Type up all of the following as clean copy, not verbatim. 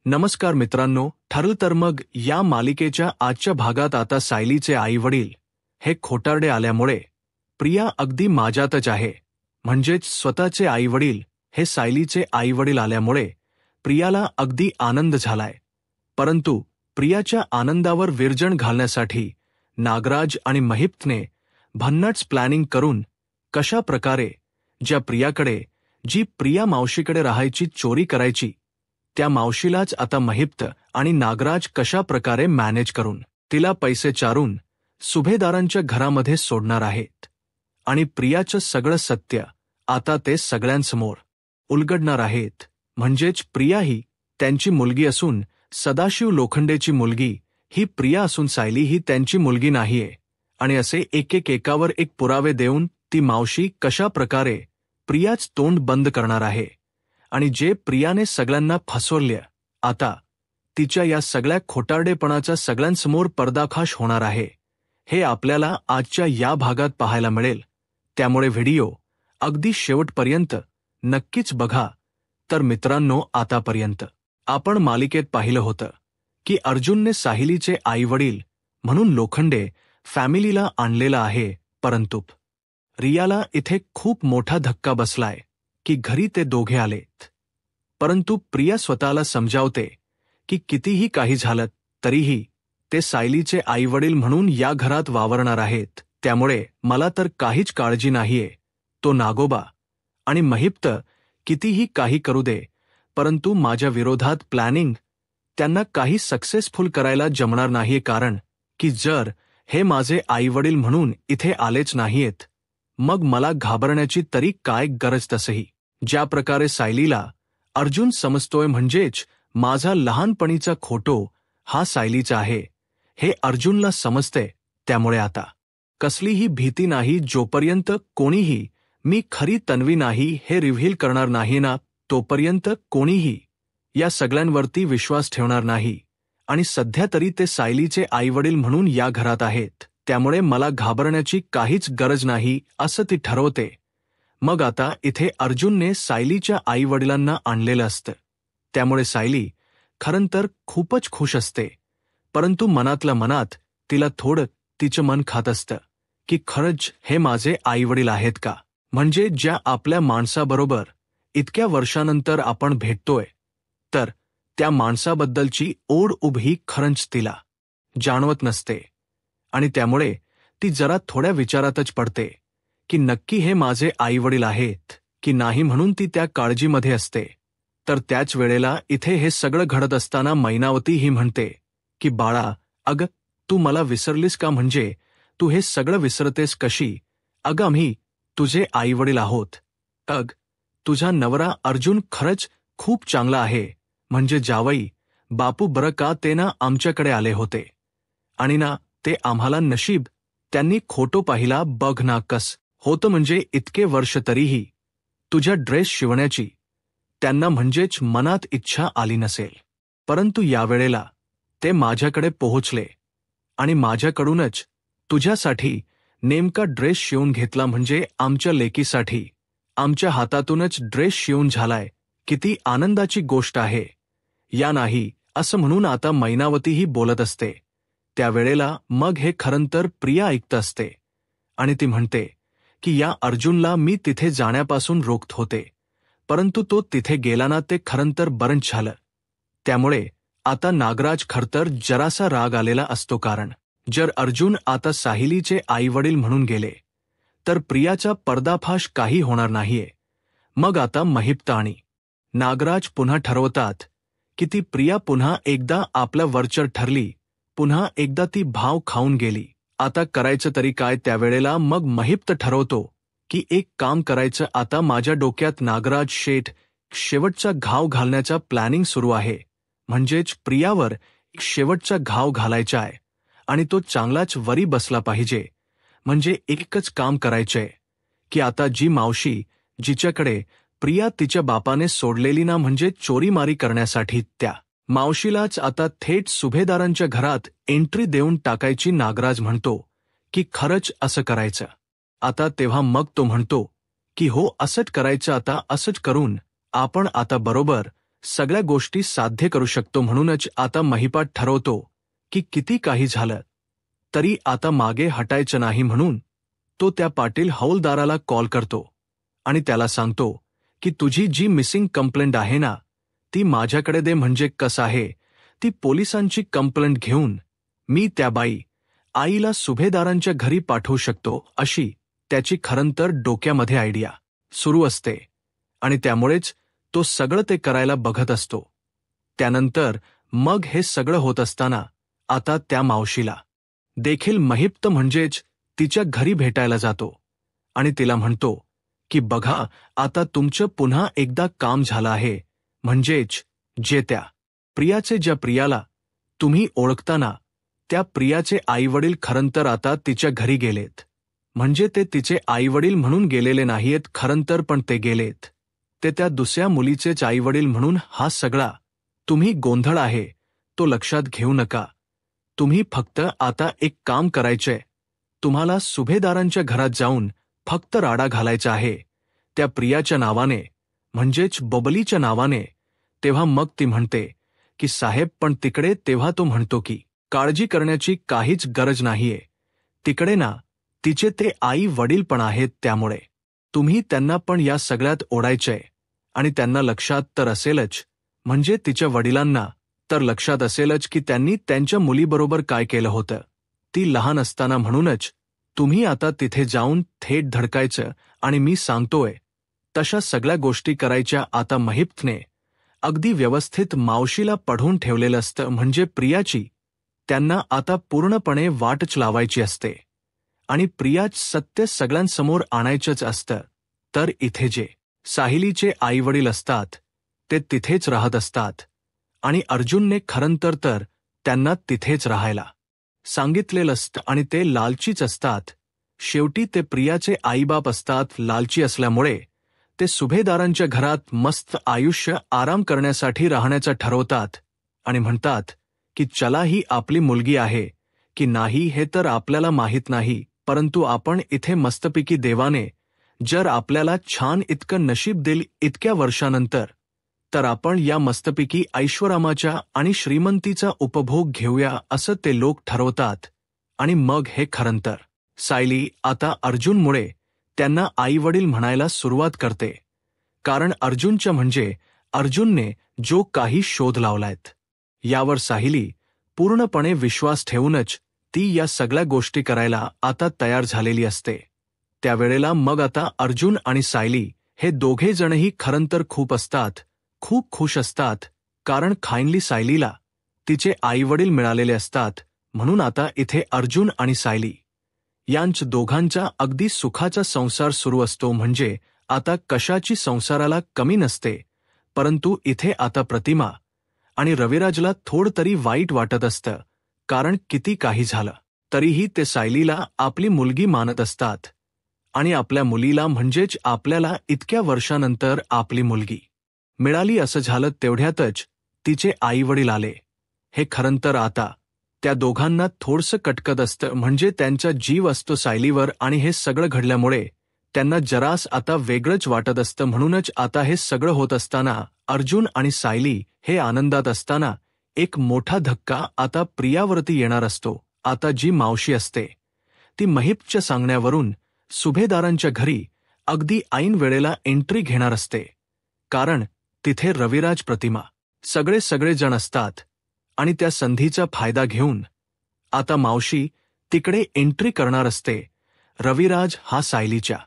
नमस्कार मित्रांनो, ठरलं तर मग या मालिकेच्या आजच्या भागात आता सायलीचे आई-वडील हे खोटारडे आल्यामुळे प्रिया अगदी माझ्यातच आहे. म्हणजेच स्वतःचे आई-वडील हे सायलीचे आई-वडील आल्यामुळे प्रियाला अगदी आनंद झालाय. परंतु प्रियाच्या आनंदावर विरजण घालण्यासाठी नागराज आणि महिपने भन्नाट प्लॅनिंग करून कशा प्रकारे जी प्रिया मावशीकडे राहायची चोरी करायची त्या मावशीलाच आता महिप्त आणि नागराज कशा प्रकारे मॅनेज करून तिला पैसे चारून सुभेदारांच्या घरामध्ये सोडणार आहेत आणि प्रियाचं सगळं सत्य आता ते सगळ्यांसमोर उलगडणार आहेत. म्हणजेच प्रिया ही त्यांची मुलगी असून सदाशिव लोखंडेची मुलगी ही प्रिया असून सायली ही त्यांची मुलगी नाहीये आणि असे एकावर एक पुरावे देऊन ती मावशी कशा प्रकारे प्रियाच तोंड बंद करणार आहे आणि जे प्रियाने सगळ्यांना फसवले आता तिच्या या सगळ्या खोटारडेपणाचा सगळ्यांसमोर पर्दाफाश होणार आहे हे आपल्याला आजच्या या भागात पाहायला मिळेल. त्यामुळे व्हिडिओ अगदी शेवटपर्यंत नक्कीच बघा. तर मित्रांनो, आतापर्यंत आपण मालिकेत पाहिलं होतं की अर्जुनने साहिलीचे आईवडील म्हणून लोखंडे फॅमिलीला आणलेला आहे, परंतु रियाला इथे खूप मोठा धक्का बसलाय की घरी ते दोघे आलेत. परंतु प्रिया स्वतःला समजावते की कितीही काही झालं तरीही ते सायलीचे आईवडील म्हणून या घरात वावरणार आहेत. त्यामुळे मला तर काहीच काळजी नाहीये. तो नागोबा आणि महिप्त कितीही काही करू दे, परंतु माझ्या विरोधात प्लॅनिंग त्यांना काही सक्सेसफुल करायला जमणार नाहीये. कारण की जर हे माझे आईवडील म्हणून इथे आलेच नाहीयेत मग मला घाबरण्याची तरी काय गरज. तसंही ज्या प्रकारे सायलीला अर्जुन समजतोय म्हणजेच माझा लहानपणीचा खोटो हा सायलीचा आहे हे अर्जुनला समजते. त्यामुळे आता कसलीही भीती नाही जोपर्यंत कोणीही मी खरी तन्वी नाही हे रिव्हील करणार नाही ना तोपर्यंत कोणीही या सगळ्यांवरती विश्वास ठेवणार नाही. आणि सध्या तरी ते सायलीचे आईवडील म्हणून या घरात आहेत, त्यामुळे मला घाबरण्याची काहीच गरज नाही असं ती ठरवते. मग आता इथे अर्जुनने सायलीच्या आईवडिलांना आणलेलं असतं, त्यामुळे सायली खरं तर खूपच खुश असते. परंतु मनातल्या मनात तिला थोडं तिचं मन खात असतं की खरंच हे माझे आईवडील आहेत का. म्हणजे ज्या आपल्या माणसाबरोबर इतक्या वर्षानंतर आपण भेटतोय तर त्या माणसाबद्दलची ओढ उभी खरंच तिला जाणवत नसते आणि त्यामुळे ती जरा थोड्या विचारातच पडते की नक्की हे माझे आईवडील आहेत की नाही म्हणून ती त्या काळजीमध्ये असते. तर त्याच वेळेला इथे हे सगळं घडत असताना मैनावती ही म्हणते की बाळा, अगं तू मला विसरलीस का. म्हणजे तू हे सगळं विसरतेस कशी. अगं आम्ही तुझे आईवडील आहोत. तुझा नवरा अर्जुन खरंच खूप चांगला आहे. म्हणजे जावई बापू बरं का, ते ना आमच्याकडे आले होते आणि ना ते आम्हाला नशीब त्यांनी खोटो पाहिला बघ ना कस होतं. म्हणजे इतके वर्ष तरीही तुझ्या ड्रेस शिवण्याची त्यांना म्हणजेच मनात इच्छा आली नसेल. परंतु यावेळेला ते माझ्याकडे पोहोचले आणि माझ्याकडूनच तुझ्यासाठी नेमका ड्रेस शिवून घेतला. म्हणजे आमच्या लेकीसाठी आमच्या हातातूनच ड्रेस शिवून झालाय. किती आनंदाची गोष्ट आहे या नाही असं म्हणून आता मैनावतीही बोलत असते. त्यावेळेला मग हे खरं तर प्रिया ऐकत असते आणि ती म्हणते की या अर्जुनला मी तिथे जाण्यापासून रोखत होते, परंतु तो तिथे गेला ना ते खरं तर बरंच झालं. त्यामुळे आता नागराज खरतर जरासा राग आलेला असतो. कारण जर अर्जुन आता साहिलीचे आईवडील म्हणून गेले तर प्रियाचा पर्दाफाश काही होणार नाहीये. मग आता महिप्त आणि नागराज पुन्हा ठरवतात की ती प्रिया पुन्हा एकदा आपल्या वरचढ ठरली, पुन्हा एकदा ती भाव खाऊन गेली. आता करायचं तरी काय. त्यावेळेला मग महिप्त ठरवतो की एक काम करायचं. आता माझ्या डोक्यात नागराज शेठ शेवटचा घाव घालण्याचा प्लॅनिंग सुरू आहे. म्हणजेच प्रियावर एक शेवटचा घाव घालायचा आहे आणि तो चांगलाच वरी बसला पाहिजे. म्हणजे एकच काम करायचंय की आता जी मावशी जिच्याकडे प्रिया तिच्या बापाने सोडलेली ना म्हणजे चोरीमारी करण्यासाठी त्या मावशीलाच आता थेट सुभेदारांच्या घरात एंट्री देऊन टाकायची. नागराज म्हणतो की खरंच असं करायचं. आता तेव्हा मग तो म्हणतो की हो असंच करायचं. आता असंच करून आपण आता बरोबर सगळ्या गोष्टी साध्य करू शकतो. म्हणूनच आता महिपाट ठरवतो की किती काही झालं तरी आता मागे हटायचं नाही. म्हणून तो त्या पाटील हौलदाराला कॉल करतो आणि त्याला सांगतो की तुझी जी मिसिंग कंप्लेंट आहे ना ती माझ्याकडे दे. म्हणजे कसं आहे, ती पोलिसांची कंप्लेंट घेऊन मी त्या आईला सुभेदारांच्या घरी पाठवू शकतो अशी त्याची खरंतर डोक्यामध्ये आयडिया सुरू असते आणि त्यामुळेच तो सगळं ते करायला बघत असतो. त्यानंतर मग हे सगळं होत असताना आता त्या मावशीला देखील महिप्त म्हणजेच तिच्या घरी भेटायला जातो आणि तिला म्हणतो की बघा आता तुमचं पुन्हा एकदा काम झालं आहे. म्हणजेच जे त्या प्रियाला तुम्ही ओळखताना त्या प्रियाचे आईवडील खरंतर आता तिच्या घरी गेलेत. म्हणजे ते तिचे आईवडील म्हणून गेलेले नाहीयेत खरंतर, पण ते गेलेत ते त्या दुसऱ्या मुलीचेच आईवडील. म्हणून हा सगळा तुम्ही गोंधळ आहे तो लक्षात घेऊ नका. तुम्ही फक्त आता एक काम करायचंय, तुम्हाला सुभेदारांच्या घरात जाऊन फक्त राडा घालायचा आहे त्या प्रियाच्या नावाने, म्हणजेच बबलीच्या नावाने. तेव्हा मग ती म्हणते की साहेब पण तिकडे, तेव्हा तो म्हणतो की काळजी करण्याची काहीच गरज नाहीये. तिकडे ना तिचे ते आई वडील पण आहेत, त्यामुळे तुम्ही त्यांना पण या सगळ्यात ओढायचंय. आणि त्यांना लक्षात तर असेलच, म्हणजे तिच्या वडिलांना तर लक्षात असेलच की त्यांनी त्यांच्या मुलीबरोबर काय केलं होतं ती लहान असताना. म्हणूनच तुम्ही आता तिथे जाऊन थेट धडकायचं आणि मी सांगतोय तशा सगळ्या गोष्टी करायच्या. आता महिप्तने अगदी व्यवस्थित मावशीला पढवून ठेवलेलं असतं, म्हणजे प्रियाची त्यांना आता पूर्णपणे वाटच लावायची असते आणि प्रियाच सत्य सगळ्यांसमोर आणायचंच असतं. तर इथे जे साहिलीचे आईवडील असतात ते तिथेच राहत असतात आणि अर्जुनने खरंतर तर त्यांना तिथेच राहायला सांगितलेलं असतं आणि ते लालचीच असतात. शेवटी ते प्रियाचे आईबाप असतात. लालची असल्यामुळे ते सुभेदारांच्या घरात मस्त आयुष्य आराम करण्यासाठी राहण्याचं ठरवतात आणि म्हणतात की चला ही आपली मुलगी आहे की नाही हे तर आपल्याला माहीत नाही, परंतु आपण इथे मस्तपैकी देवाने जर आपल्याला छान इतकं नशीब दिल इतक्या वर्षानंतर, तर आपण या मस्तपैकी ऐश्वरामाच्या आणि श्रीमंतीचा उपभोग घेऊया असं ते लोक ठरवतात. आणि मग हे खरंतर सायली आता अर्जुनमुळे त्यांना आईवडील म्हणायला सुरुवात करते. कारण अर्जुनच्या म्हणजे अर्जुनने जो काही शोध लावलायत यावर साहिली पूर्णपणे विश्वास ठेवूनच ती या सगळ्या गोष्टी करायला आता तयार झालेली असते. त्यावेळेला मग आता अर्जुन आणि सायली हे दोघे जणही खरंतर खूप खुश असतात. कारण खायनली सायलीला तिचे आईवडील मिळालेले असतात. म्हणून आता इथे अर्जुन आणि सायली यांच दोघांचा अगदी सुखाचा संसार सुरू असतो. म्हणजे आता कशाची संसाराला कमी नसते. परंतु इथे आता प्रतिमा आणि रविराजला थोडं तरी वाईट वाटत असतं. कारण किती काही झालं तरीही ते सायलीला आपली मुलगी मानत असतात आणि आपल्या मुलीला म्हणजेच आपल्याला इतक्या वर्षानंतर आपली मुलगी मिळाली असं झालं तेवढ्यातच तिचे आईवडील आले. हे खरंतर आता त्या दोघांना थोडंसं कटकत असतं. म्हणजे त्यांचा जीव असतो सायलीवर आणि हे सगळं घडल्यामुळे त्यांना जरास आता वेगळंच वाटत असतं. म्हणूनच आता हे सगळं होत असताना अर्जुन आणि सायली हे आनंदात असताना एक मोठा धक्का आता प्रियावरती येणार असतो. आता जी मावशी असते ती महिपच्या सांगण्यावरून सुभेदारांच्या घरी अगदी ऐन वेळेला एंट्री घेणार असते. कारण तिथे रविराज, प्रतिमा सगळे जण असतात आणि त्या संधीचा फायदा घेऊन आता मावशी तिकडे एंट्री करणार असते. रविराज हा सायलीच्या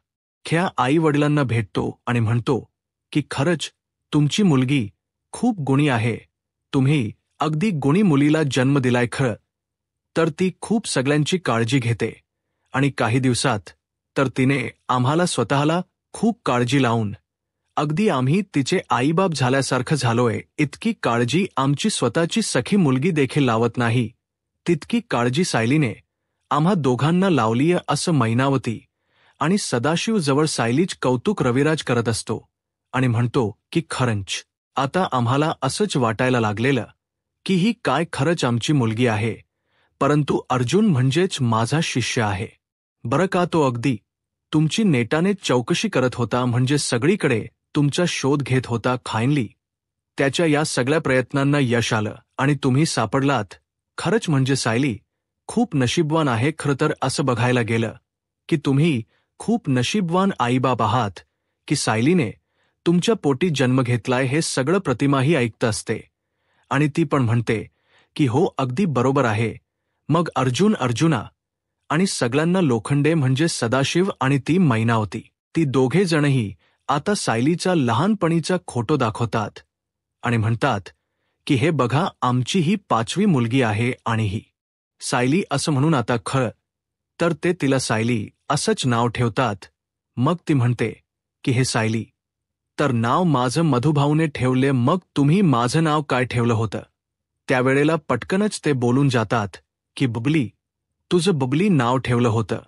ख्या आई वडिलांना भेटतो आणि म्हणतो की खरंच तुमची मुलगी खूप गुणी आहे. तुम्ही अगदी गुणी मुलीला जन्म दिलाय खरं तर ती खूप सगळ्यांची काळजी घेते आणि काही दिवसात तर तिने आम्हाला स्वतःला खूप काळजी लावून अगदी आम्ही तिचे आईबाप झाल्यासारखं झालोय. इतकी काळजी आमची स्वतःची सखी मुलगी देखील लावत नाही तितकी काळजी सायलीने आम्हा दोघांना लावलीय असं मैनावती आणि सदाशिव जवळ सायलीच कौतुक रविराज करत असतो आणि म्हणतो की खरंच आता आम्हाला असंच वाटायला लागलेलं की ही काय खरंच आमची मुलगी आहे. परंतु अर्जुन म्हणजेच माझा शिष्य आहे बरं का, तो अगदी तुमची नेटाने चौकशी करत होता. म्हणजे सगळीकडे तुमचा शोध घेत होता. खायनली त्याच्या या सगळ्या प्रयत्नांना यश आलं आणि तुम्ही सापडलात. खरंच म्हणजे सायली खूप नशीबवान आहे. खरं तर असं बघायला गेलं की तुम्ही खूप नशीबवान आईबाप आहात की सायलीने तुमच्या पोटी जन्म घेतलाय. हे सगळं प्रतिमाही ऐकत असते आणि ती पण म्हणते की हो अगदी बरोबर आहे. मग अर्जुना आणि सगळ्यांना लोखंडे म्हणजे सदाशिव आणि ती मैनावती, ती दोघे जणही आता सायलीचा लहानपणीचा खोटो दाखवतात आणि म्हणतात की हे बघा आमची ही 5वी मुलगी आहे आणि ही सायली असं म्हणून आता खरं तर ते तिला सायली असंच नाव ठेवतात. मग ती म्हणते की हे सायली तर नाव माझं मधुभाऊने ठेवले, मग तुम्ही माझं नाव काय ठेवलं होतं? त्यावेळेला पटकनच ते बोलून जातात की बबली, तुझं बबली नाव ठेवलं होतं.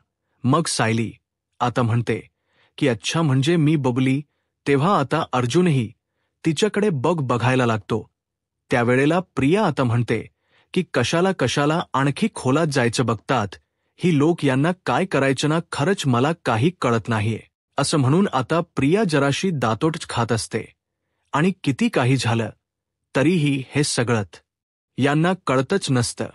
मग सायली आता म्हणते की अच्छा म्हणजे मी बबली. तेव्हा आता अर्जुनही तिच्याकडे बघायला लागतो. त्यावेळेला प्रिया आता म्हणते की कशाला आणखी खोलात जायचं बघतात ही लोक, यांना काय करायचं ना, खरंच मला काही कळत नाहीये. असं म्हणून आता प्रिया जराशी दातोट खात असते आणि किती काही झालं तरीही हे सगळंच यांना कळतच नसतं.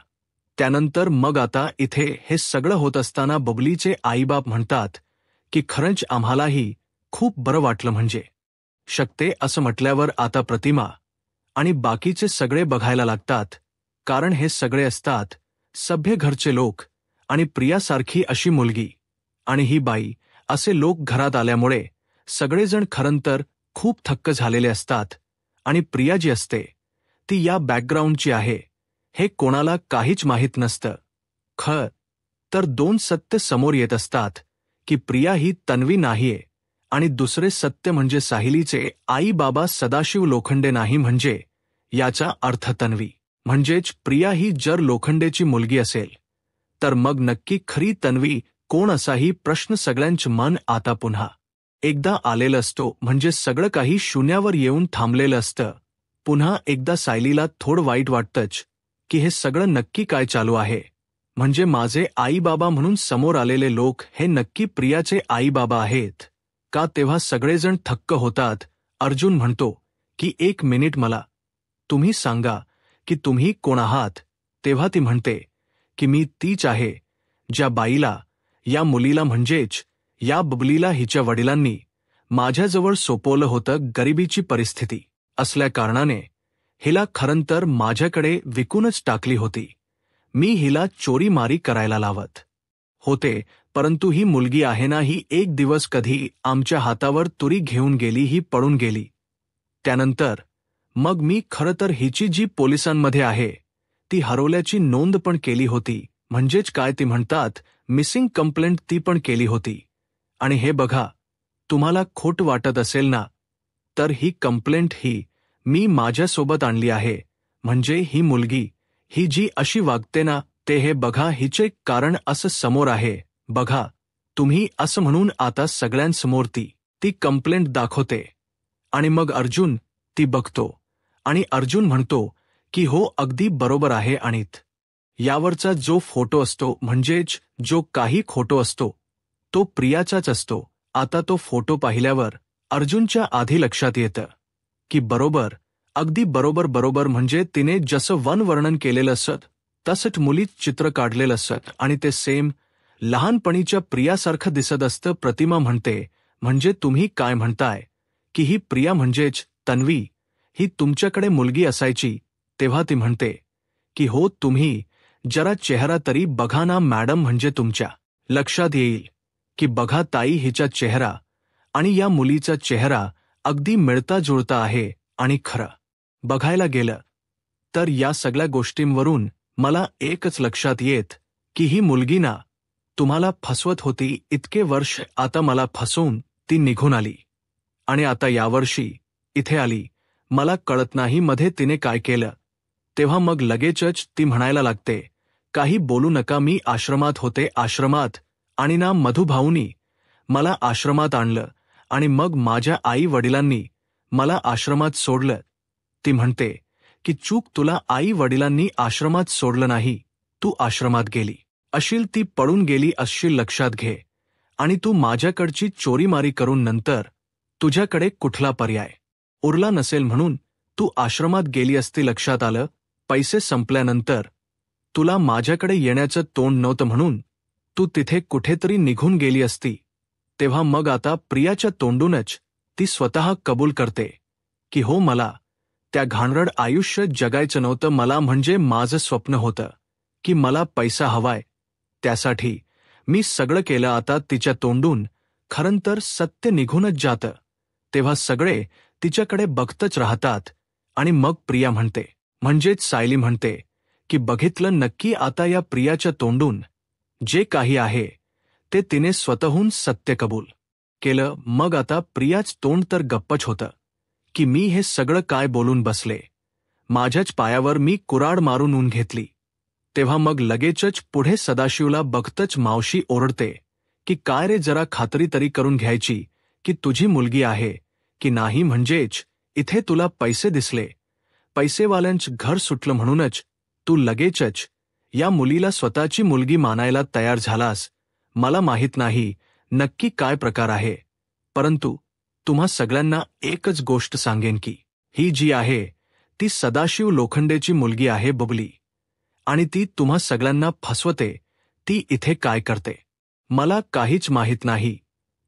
त्यानंतर मग आता इथे हे सगळं होत असताना बबलीचे आईबाप म्हणतात की खरंच आम्हालाही खूप बरं वाटलं. म्हणजे शकते असं म्हटल्यावर आता प्रतिमा आणि बाकीचे सगळे बघायला लागतात, कारण हे सगळे असतात सभ्य घरचे लोक आणि प्रियासारखी अशी मुलगी आणि ही बाई असे लोक घरात आल्यामुळे सगळेजण खरंतर खूप थक्क झालेले असतात आणि प्रिया जी असते ती या बॅकग्राऊंडची आहे हे कोणाला काहीच माहीत नसतं. खरं तर 2 सत्य समोर येत असतात की प्रिया ही तन्वी नाहीये आणि दुसरे सत्य म्हणजे सायलीचे आई बाबा सदाशिव लोखंडे नाही. म्हणजे याचा अर्थ तन्वी म्हणजेच प्रिया ही जर लोखंडेची मुलगी असेल तर मग नक्की खरी तन्वी कोण, असाही प्रश्न सगळ्यांचं मन आता पुन्हा एकदा आलेलं असतो. म्हणजे सगळं काही शून्यावर येऊन थांबलेलं असतं. पुन्हा एकदा सायलीला थोडं वाईट वाटतंच की हे सगळं नक्की काय चालू आहे. म्हणजे माझे आई बाबा म्हणून समोर आलेले लोक हे नक्की प्रियाचे आई बाबा आहेत का? तेव्हा सगळेजण थक्क होतात. अर्जुन म्हणतो की 1 मिनिट, मला तुम्ही सांगा की तुम्ही कोण आहात? तेव्हा ती म्हणते की मी तीच आहे ज्या बाईला, या मुलीला म्हणजेच या बबलीला हिच्या वडिलांनी माझ्याजवळ सोपवलं होतं. गरिबीची परिस्थिती असल्या कारणाने हिला खरंतर माझ्याकडे विकूनच टाकली होती. मी हिला चोरीमारी करायला लावत होते, परंतु ही मुलगी आहे ना, ही एक दिवस कधी आमच्या हातावर तुरी घेऊन गेली, ही पळून गेली. त्यानंतर मग मी खरंतर हिची जी पोलिसांमध्ये आहे ती हरवल्याची नोंद पण केली होती. म्हणजेच काय ती म्हणतात मिसिंग कंप्लेंट, ती पण केली होती. आणि हे बघा, तुम्हाला खोट वाटत असेल ना, तर ही कंप्लेंट ही मी माझ्यासोबत आणली आहे. म्हणजे ही मुलगी ही जी अशी वागते ना, ते हे बघा हिचे कारण असं समोर आहे. बघा तुम्ही, असं म्हणून आता सगळ्यांसमोर ती कंप्लेंट दाखवते आणि मग अर्जुन ती बघतो आणि अर्जुन म्हणतो की हो अगदी बरोबर आहे. आणि यावरचा जो फोटो असतो, म्हणजेच जो काही खोटो असतो, तो प्रियाचाच असतो. आता तो फोटो पाहिल्यावर अर्जुनच्या आधी लक्षात येतं की बरोबर, अगदी बरोबर म्हणजे तिने जसं वर्णन केलेलं असत तसंच मुलीत चित्र काढलेलं असत आणि ते सेम लहानपणीच्या प्रियासारखं दिसत असतं. प्रतिमा म्हणते म्हणजे तुम्ही काय म्हणताय की ही प्रिया म्हणजेच तन्वी ही तुमच्याकडे मुलगी असायची? तेव्हा ती म्हणते की हो, तुम्ही जरा चेहरा तरी बघा ना मॅडम, म्हणजे तुमच्या लक्षात येईल की बघा ताई, हिचा चेहरा आणि या मुलीचा चेहरा अगदी मिळता जुळता आहे. आणि खरं बघायला गेलं तर या सगळ्या गोष्टींवरून मला एकच लक्षात येत की ही मुलगी ना तुम्हाला फसवत होती इतके वर्ष. आता मला फसवून ती निघून आली आणि आता यावर्षी इथे आली. मला कळत नाही मध्ये तिने काय केलं. तेव्हा मग लगेचच ती म्हणायला लागते काही बोलू नका, मी आश्रमात होते, आश्रमात. आणि ना मधुभाऊनी मला आश्रमात आणलं आणि मग माझ्या आई वडिलांनी मला आश्रमात सोडलं. ती म्हणते की चूक, तुला आई वडिलांनी आश्रमात सोडलं नाही, तू आश्रमात गेली अशील, ती पळून गेली असशील, लक्षात घे. आणि तू माझ्याकडची चोरीमारी करून नंतर तुझ्याकडे कुठला पर्याय उरला नसेल म्हणून तू आश्रमात गेली असती, लक्षात आलं, पैसे संपल्यानंतर तुला माझ्याकडे येण्याचं तोंड नव्हतं म्हणून तू तिथे कुठेतरी निघून गेली असती. तेव्हा मग आता प्रियाच्या तोंडूनच ती स्वतः कबूल करते की हो, मला त्या घाणरड आयुष्य जगायचं नव्हतं. मला म्हणजे माझं स्वप्न होतं की मला पैसा हवाय, त्यासाठी मी सगळं केलं. आता तिच्या तोंडून खरं तर सत्य निघूनच जातं. तेव्हा सगळे तिच्याकडे बघतच राहतात आणि मग प्रिया म्हणते, म्हणजेच सायली म्हणते की बघितलं, नक्की आता या प्रियाच्या तोंडून जे काही आहे ते तिने स्वतःहून सत्य कबूल केलं. मग आता प्रियाच तोंड तर गप्पच होतं की मी हे सगळं काय बोलून बसले, माझ्याच पायावर मी कुऱ्हाड मारून ऊन घेतली. तेव्हा मग लगेचच पुढे सदाशिवला बघतच मावशी ओरडते की काय रे, जरा खात्री तरी करून घ्यायची की तुझी मुलगी आहे की नाही, म्हणजेच इथे तुला पैसे दिसले, पैसेवाल्यांच घर सुटलं म्हणूनच तू लगेचच या मुलीला स्वतःची मुलगी मानायला तयार झालास. मला माहीत नाही नक्की काय प्रकार आहे, परंतु तुम्हा सगळ्यांना एकच गोष्ट सांगेन की ही जी आहे ती सदाशिव लोखंडेची मुलगी आहे, बबली, आणि ती तुम्हा सगळ्यांना फसवते. ती इथे काय करते मला काहीच माहीत नाही.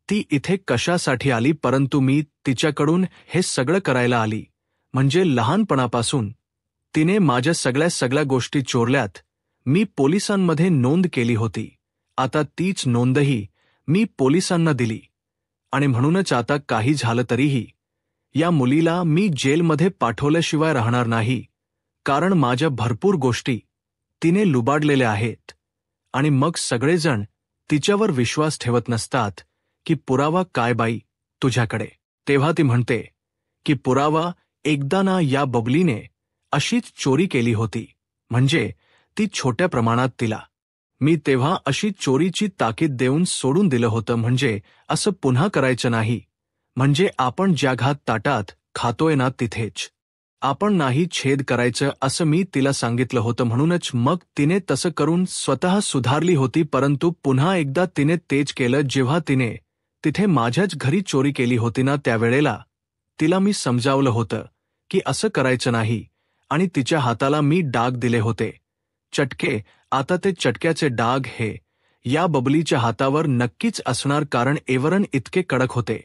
ती इथे कशासाठी आली, परंतु मी तिच्याकडून हे सगळं करायला आली. म्हणजे लहानपणापासून तिने माझ्या सगळ्या गोष्टी चोरल्यात. मी पोलिसांमध्ये नोंद केली होती. आता तीच नोंदही मी पोलिसांना दिली आणि म्हणूनच आता काही झालं तरीही या मुलीला मी जेलमध्ये पाठवल्याशिवाय राहणार नाही, कारण माझ्या भरपूर गोष्टी तिने लुबाडलेल्या आहेत. आणि मग सगळेजण तिच्यावर विश्वास ठेवत नसतात की पुरावा काय बाई तुझ्याकडे. तेव्हा ती म्हणते की पुरावा, एकदा ना या बबलीने अशीच चोरी केली होती, म्हणजे ती छोट्या प्रमाणात, तिला मी तेव्हा अशी चोरीची ताकीद देऊन सोडून दिलं होतं, म्हणजे असं पुन्हा करायचं नाही. म्हणजे आपण ज्या घात ताटात खातोय ना तिथेच आपण नाही छेद करायचं असं मी तिला सांगितलं होतं. म्हणूनच मग तिने तसं करून स्वतः सुधारली होती. परंतु पुन्हा एकदा तिने तेच केलं. जेव्हा तिने तिथे माझ्याच घरी चोरी केली होती ना, त्यावेळेला तिला मी समजावलं होतं की असं करायचं नाही, आणि तिच्या हाताला मी डाग दिले होते, चटके. आता ते चटक्याचे डाग हे या बबलीच्या हातावर नक्कीच असणार, कारण एवरण इतके कडक होते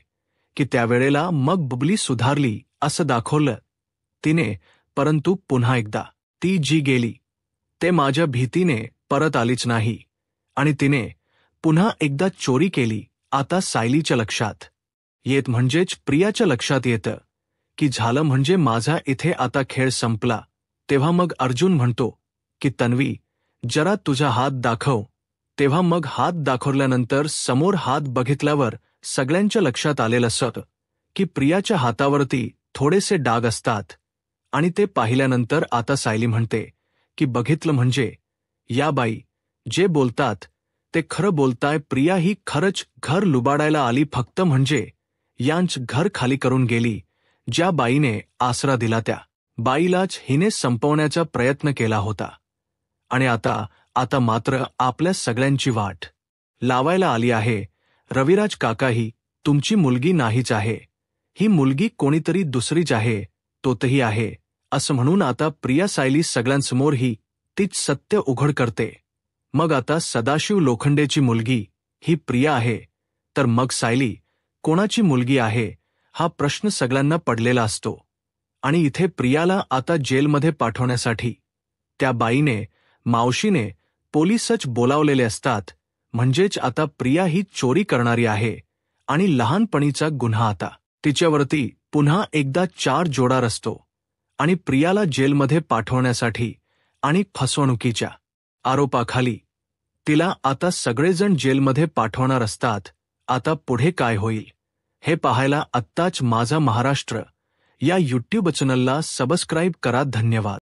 की त्यावेळेला मग बबली सुधारली असं दाखवलं तिने. परंतु पुन्हा एकदा ती जी गेली ते माझ्या भीतीने परत आलीच नाही, आणि तिने पुन्हा एकदा चोरी केली. आता सायलीच्या लक्षात येत, म्हणजेच प्रियाच्या लक्षात येतं की झालं म्हणजे माझा इथे आता खेळ संपला. तेव्हा मग अर्जुन म्हणतो की तन्वी, जरा तुझा हात दाखव. तेव्हा मग हात दाखवल्यानंतर समोर हात बघितल्यावर सगळ्यांच्या लक्षात आलेलं असतं की प्रियाच्या हातावरती थोडेसे डाग असतात. आणि ते पाहिल्यानंतर आता सायली म्हणते की बघितलं, म्हणजे या बाई जे बोलतात ते खरं बोलताय. प्रिया ही खरंच घर लुबाडायला आली, फक्त म्हणजे यांच घर खाली करून गेली. ज्या बाईने आसरा दिला त्या बाईलाच हिने संपवण्याचा प्रयत्न केला होता, आणि आता मात्र आपल्या सगळ्यांची वाट लावायला आली आहे. रविराज काका, ही तुमची मुलगी नाहीच आहे, ही मुलगी कोणीतरी दुसरीच आहे, तोतही आहे असं म्हणून आता प्रिया सायली सगळ्यांसमोर ही तीच सत्य उघड करते. मग आता सदाशिव लोखंडेची मुलगी ही प्रिया आहे, तर मग सायली कोणाची मुलगी आहे हा प्रश्न सगळ्यांना पडलेला असतो. आणि इथे प्रियाला आता जेलमध्ये पाठवण्यासाठी त्या बाईने, मावशीने पोलीसच बोलावलेले असतात. म्हणजेच आता प्रिया ही चोरी करणारी आहे आणि लहानपणीचा गुन्हा आता तिच्यावरती पुन्हा एकदा 4 जोडार असतो. आणि प्रियाला जेलमध्ये पाठवण्यासाठी आणि फसवणुकीच्या आरोपाखाली तिला आता सगळेजण जेलमध्ये पाठवणार असतात. आता पुढे काय होईल हे पाहायला आत्ताच माझा महाराष्ट्र या यूट्यूब चॅनलला सबस्क्राईब करा. धन्यवाद.